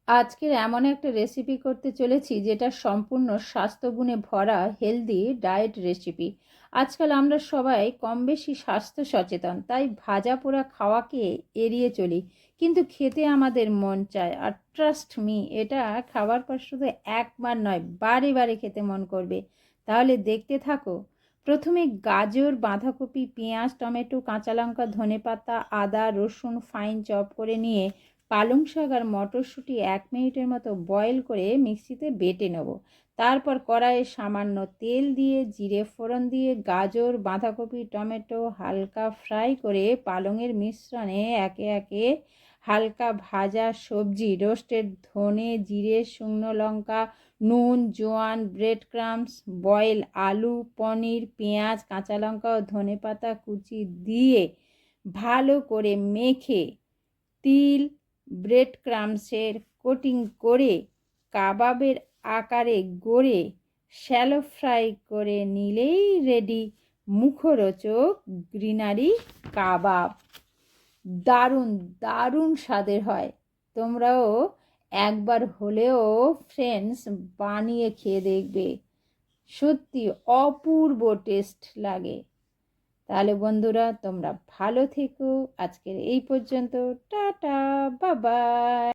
আজকের এমন একটা রেসিপি করতে চলেছি যেটা সম্পূর্ণ স্বাস্থ্যগুণে ভরা হেলদি ডায়েট রেসিপি। আজকাল আমরা সবাই কম বেশি স্বাস্থ্য সচেতন, তাই ভাজা পোড়া খাওয়াকে এড়িয়ে চলি, কিন্তু খেতে আমাদের মন চায়। আর ট্রাস্ট মি, এটা খাবার পর শুধু একবার নয়, বারে বারে খেতে মন করবে। তাহলে দেখতে থাকো। প্রথমে গাজর, বাঁধাকপি, পেঁয়াজ, টমেটো, কাঁচা লঙ্কা, ধনেপাতা, আদা, রসুন ফাইন চপ করে নিয়ে পালং শাক আর মটরশুঁটি 1 মিনিটের মতো বয়েল করে মিক্সিতে বেটে নেব। তারপর কড়াইয়ে সামান্য তেল দিয়ে জিরে ফোড়ন দিয়ে গাজর, বাঁধাকপি, টমেটো হালকা ফ্রাই করে পালংয়ের মিশ্রণে একে একে হালকা ভাজা সবজি, রোস্টেড ধনে, জিরে, শুকনো লঙ্কা, নুন, জোয়ান, ব্রেড ক্রাম্বস, বয়েল আলু, পনির, পেঁয়াজ, কাঁচা লঙ্কা ও ধনেপাতা কুচি দিয়ে ভালো করে মেখে তিল ব্রেড ক্রাম্বসের কোটিং করে কাবাবের আকারে গড়ে শ্যালো ফ্রাই করে নিলেই রেডি মুখরোচক গ্রিনারি কাবাব। দারুণ দারুণ স্বাদের হয়। তোমরাও একবার হলেও ফ্রেন্ডস বানিয়ে খেয়ে দেখবে, সত্যি অপূর্ব টেস্ট লাগে। তাহলে বন্ধুরা, তোমরা ভালো থেকো। আজকের এই পর্যন্ত। Tata, bye bye.